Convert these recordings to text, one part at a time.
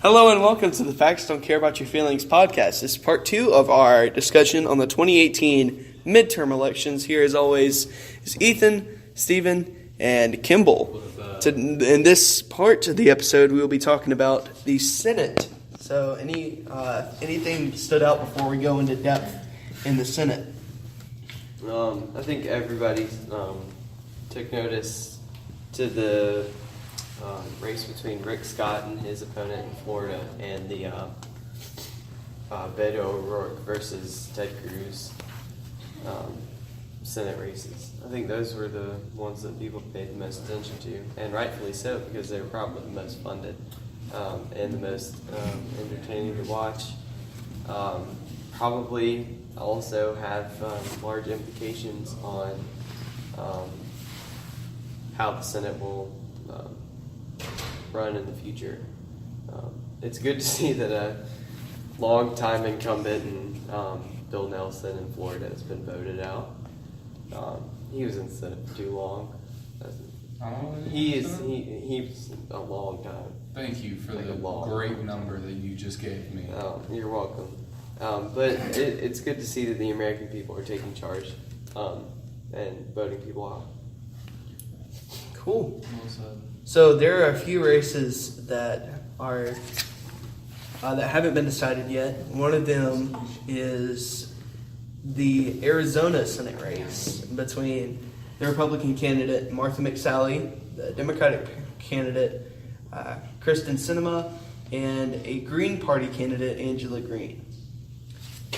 Hello and welcome to the Facts Don't Care About Your Feelings podcast. This is part 2 of our discussion on the 2018 midterm elections. Here, as always, is Ethan, Stephen, and Kimball. In this part of the episode, we will be talking about the Senate. So, anything stood out before we go into depth in the Senate? I think everybody took notice to the race between Rick Scott and his opponent in Florida, and the Beto O'Rourke versus Ted Cruz Senate races. I think those were the ones that people paid the most attention to, and rightfully so, because they were probably the most funded and the most entertaining to watch. Probably also have large implications on how the Senate will run in the future. It's good to see that a long-time incumbent in Bill Nelson in Florida has been voted out. He was in the Senate for too long. He's a long time. Thank you for the great number that you just gave me. Oh, you're welcome. But it's good to see that the American people are taking charge and voting people out. Cool. So there are a few races that are that haven't been decided yet. One of them is the Arizona Senate race between the Republican candidate Martha McSally, the Democratic candidate Kristen Sinema, and a Green Party candidate Angela Green.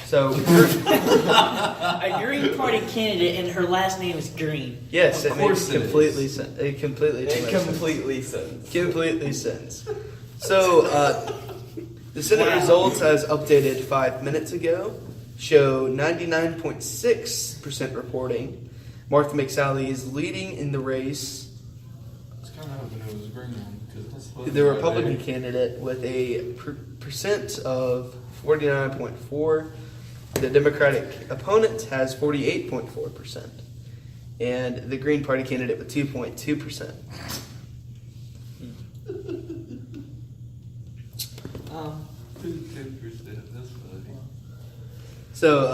So, a Green Party candidate, and her last name is Green. Yes, of course it completely sense. It completely sense. So, the Senate results, as updated 5 minutes ago, show 99.6% reporting. Martha McSally is leading in the race. I was kind of hoping it was a green one, because that's The Republican candidate with a percent of 49.4%. The Democratic opponent has 48.4%, and the Green Party candidate with 2.2%. So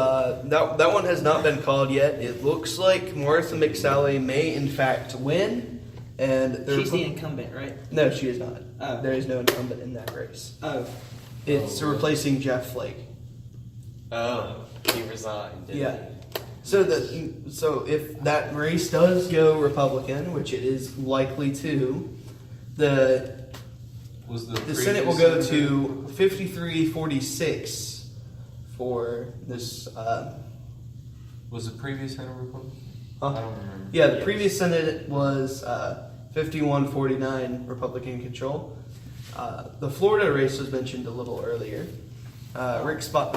that one has not been called yet. It looks like Martha McSally may in fact win, and she's the incumbent, right? No, she is not. Oh. There is no incumbent in that race. Oh, it's replacing Jeff Flake. Oh, he resigned, didn't Yeah. he? So if that race does go Republican, which it is likely to, the Senate will go to 53-46 for this. Was the previous Senate Republican? Huh? I don't remember. Yeah, the previous Senate was 51-49 Republican control. The Florida race was mentioned a little earlier. Rick Scott.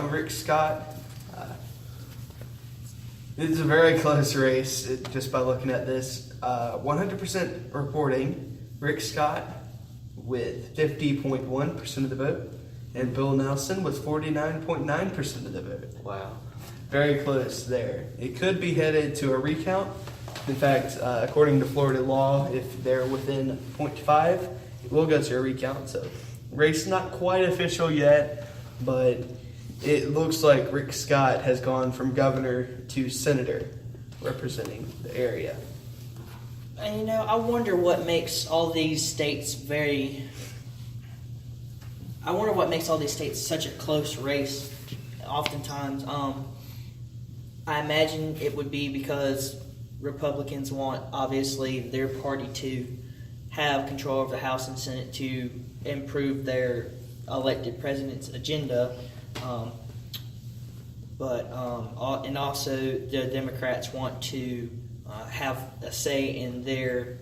It's a very close race, just by looking at this. 100% reporting. Rick Scott with 50.1% of the vote, and Bill Nelson with 49.9% of the vote. Wow. Very close there. It could be headed to a recount. In fact, according to Florida law, if they're within 0.5, it will go to a recount. So, race not quite official yet, but it looks like Rick Scott has gone from governor to senator, representing the area. and I wonder what makes all these states such a close race. Oftentimes, I imagine it would be because Republicans want, obviously, their party to have control of the House and Senate to improve their elected president's agenda, and also the Democrats want to have a say in their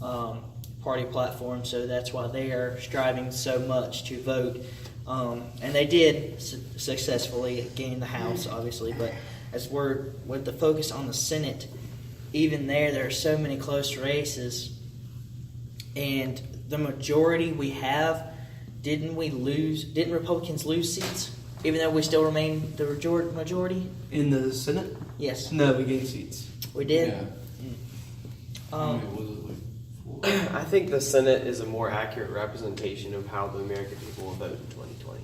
party platform, so that's why they are striving so much to vote. And they did successfully gain the House, obviously, but as we're with the focus on the Senate, even there are so many close races, and the majority we have, didn't Republicans lose seats, even though we still remain the majority? In the Senate? Yes. No, we gained seats. We did? Yeah. Mm. Was it like 4 I think the Senate is a more accurate representation of how the American people will vote in 2020.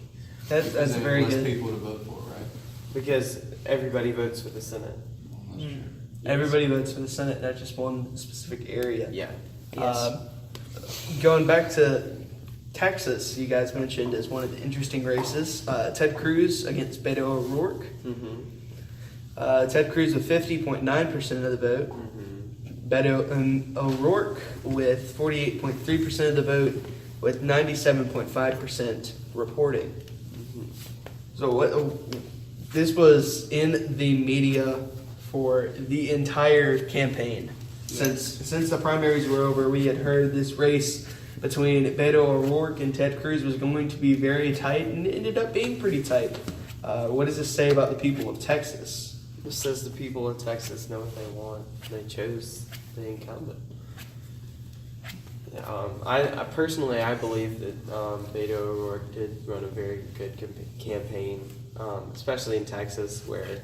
That's There's very less good. people to vote for, right? Because everybody votes for the Senate. Well, that's true. Everybody votes for the Senate, not just one specific area. Yeah. Yes. Going back to Texas, you guys mentioned as one of the interesting races. Ted Cruz against Beto O'Rourke. Mm-hmm. Ted Cruz with 50.9% of the vote. Mm-hmm. Beto O'Rourke with 48.3% of the vote, with 97.5% reporting. Mm-hmm. So this was in the media for the entire campaign. Since the primaries were over, we had heard this race between Beto O'Rourke and Ted Cruz was going to be very tight, and it ended up being pretty tight. What does this say about the people of Texas? It says the people of Texas know what they want. They chose the incumbent. I personally, I believe that Beto O'Rourke did run a very good campaign, especially in Texas, where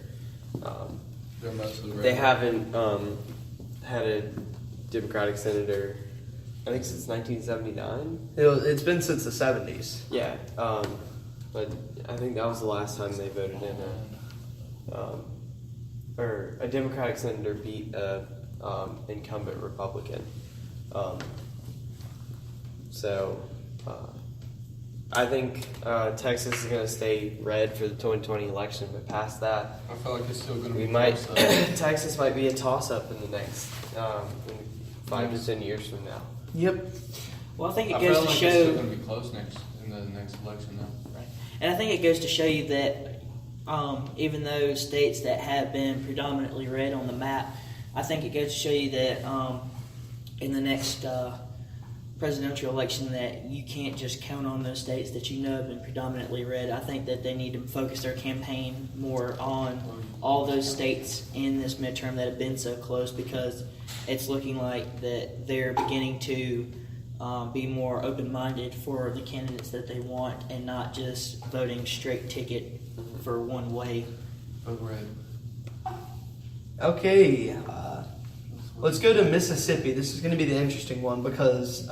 They're mostly red. they haven't had a Democratic senator, I think, since 1979. It's been since the 70s. Yeah, but I think that was the last time they voted in or a Democratic senator beat a incumbent Republican. So I think Texas is going to stay red for the 2020 election, but past that, I feel like it's still going to we be might close, though. Texas might be a toss-up in the next 5 to 10 years from now. Yep. Well, I think it I goes feel to like show. it's still going to be close in the next election, though. Right. And I think it goes to show you that even though states that have been predominantly red on the map, I think it goes to show you that in the next presidential election that you can't just count on those states that you know have been predominantly red. I think that they need to focus their campaign more on all those states in this midterm that have been so close, because it's looking like that they're beginning to be more open-minded for the candidates that they want and not just voting straight ticket for one way. Vote red. Okay, let's go to Mississippi. This is going to be the interesting one because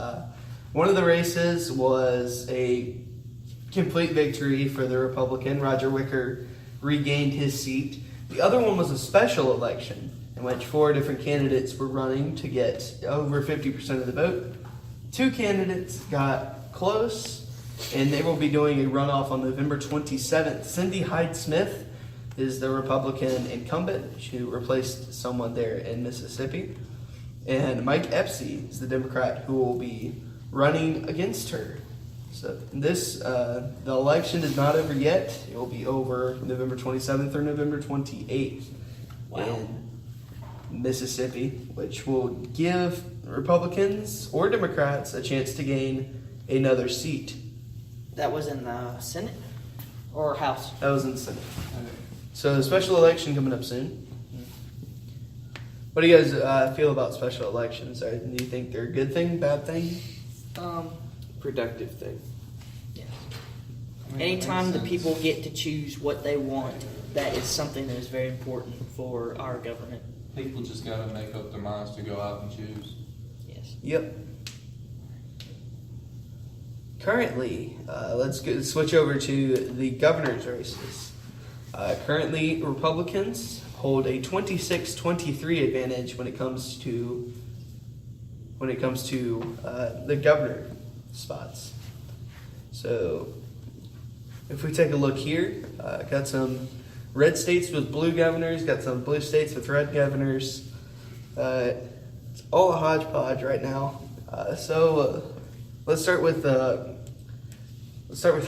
one of the races was a complete victory for the Republican. Roger Wicker regained his seat. The other one was a special election in which 4 different candidates were running to get over 50% of the vote. 2 candidates got close, and they will be doing a runoff on November 27th. Cindy Hyde-Smith is the Republican incumbent who replaced someone there in Mississippi. And Mike Epstein is the Democrat who will be running against her. So the election is not over yet. It will be over November 27th or November 28th in Mississippi, which will give Republicans or Democrats a chance to gain another seat. That was in the Senate or House? That was in the Senate. So the special election coming up soon. What do you guys feel about special elections? Do you think they're a good thing, bad thing? Productive thing. Yeah. I mean, it Anytime makes the sense. people get to choose what they want, that is something that is very important for our government. People just got to make up their minds to go out and choose. Yes. Yep. Currently, switch over to the governor's races. Currently, Republicans hold a 26-23 advantage when it comes to the governor spots. So, if we take a look here, got some red states with blue governors, got some blue states with red governors. It's all a hodgepodge right now. Let's start with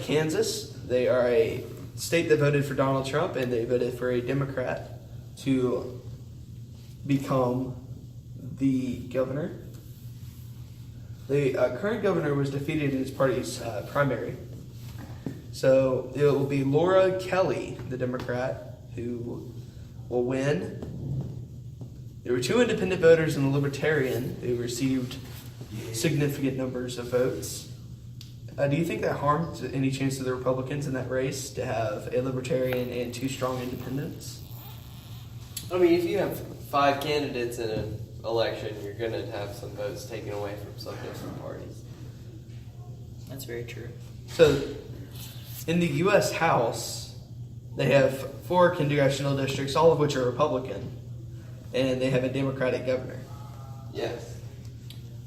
Kansas. They are a state that voted for Donald Trump, and they voted for a Democrat to become the governor. The current governor was defeated in his party's primary. So it will be Laura Kelly, the Democrat, who will win. There were 2 independent voters and a libertarian who received significant numbers of votes. Do you think that harmed any chance of the Republicans in that race to have a libertarian and 2 strong independents? I mean, if you have 5 candidates in election, you're going to have some votes taken away from some different parties. That's very true. So, in the U.S. House, they have 4 congressional districts, all of which are Republican, and they have a Democratic governor. Yes.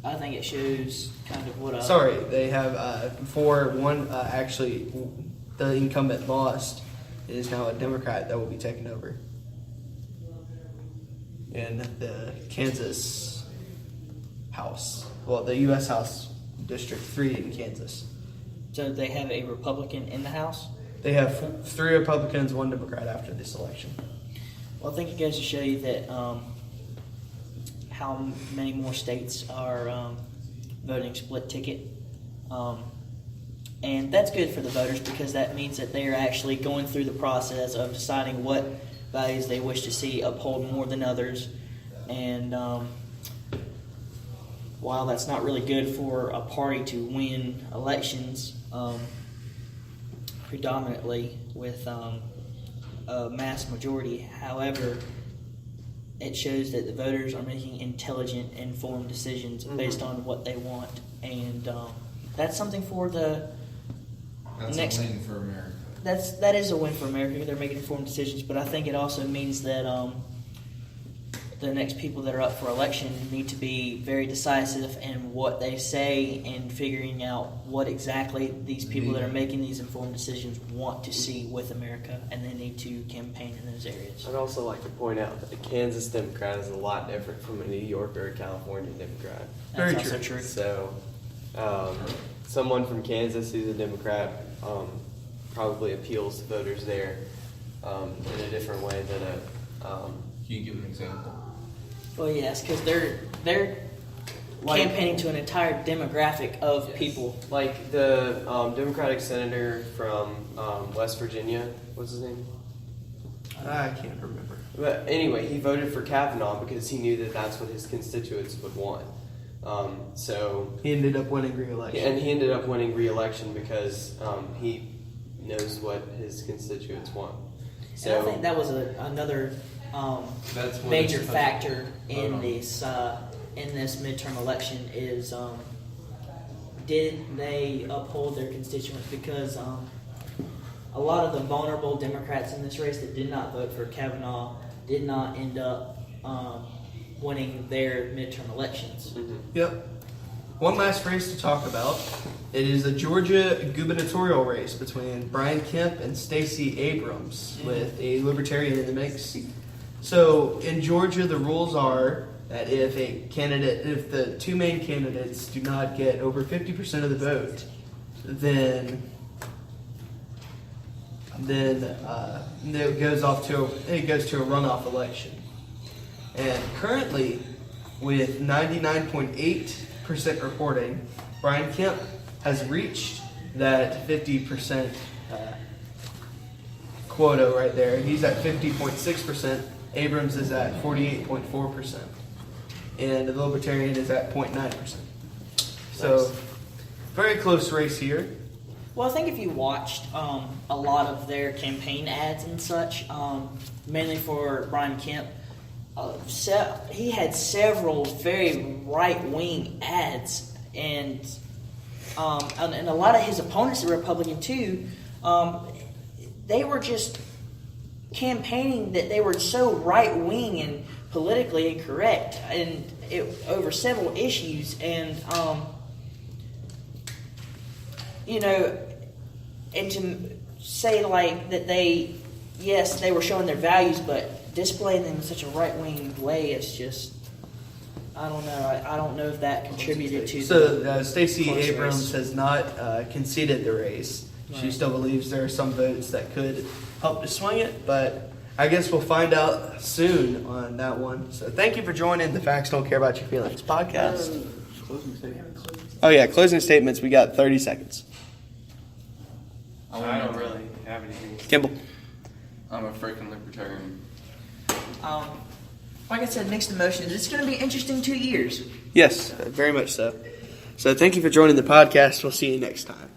I think it shows kind of what Sorry, they have 4. One, actually, the incumbent lost. It is now a Democrat that will be taking over. In the Kansas House. Well, the U.S. House, District 3 in Kansas. So they have a Republican in the House? They have 3 Republicans, 1 Democrat after this election. Well, I think it goes to show you that how many more states are voting split ticket. And that's good for the voters because that means that they are actually going through the process of deciding what values they wish to see upheld more than others. And while that's not really good for a party to win elections predominantly with a mass majority, however, it shows that the voters are making intelligent, informed decisions based on what they want. And that's something for the That's a win for America. That is a win for America. They're making informed decisions, but I think it also means that the next people that are up for election need to be very decisive in what they say and figuring out what exactly these people that are making these informed decisions want to see with America, and they need to campaign in those areas. I'd also like to point out that a Kansas Democrat is a lot different from a New York or a California Democrat. That's Very also true. true. So, someone from Kansas who's a Democrat probably appeals to voters there in a different way than a. Can you give an example? Well, yes, because they're campaigning to an entire demographic of people. Like the Democratic senator from West Virginia, what's his name? I can't remember. But anyway, he voted for Kavanaugh because he knew that that's what his constituents would want. So He ended up winning re-election. and he ended up winning re-election because he knows what his constituents want. And I think that was another That's what major it's factor in on. this midterm election is did they uphold their constituents? Because a lot of the vulnerable Democrats in this race that did not vote for Kavanaugh did not end up winning their midterm elections. Yep. One last race to talk about. It is the Georgia gubernatorial race between Brian Kemp and Stacey Abrams with a Libertarian in the mix. So in Georgia, the rules are that if the 2 main candidates do not get over 50% of the vote, then it goes to a runoff election. And currently, with 99.8% reporting, Brian Kemp has reached that 50% quota right there. He's at 50.6%. Abrams is at 48.4%. And the Libertarian is at 0.9%. So, very close race here. Well, I think if you watched a lot of their campaign ads and such, mainly for Brian Kemp, he had several very right-wing ads, and a lot of his opponents, the Republican too, they were just campaigning that they were so right-wing and politically incorrect, and over several issues, and and to say like that they were showing their values, but displaying them in such a right-wing way, it's just, I don't know. I don't know if that contributed to. So Stacey close Abrams race. has not conceded the race. She Right. still believes there are some votes that could help to swing it, but I guess we'll find out soon on that one. So thank you for joining the Facts Don't Care About Your Feelings podcast. Oh yeah, closing statements. We got 30 seconds. I don't really have anything. Kimball. I'm a freaking libertarian. Like I said, mixed emotions. It's going to be interesting 2 years. Yes, very much so. So thank you for joining the podcast. We'll see you next time.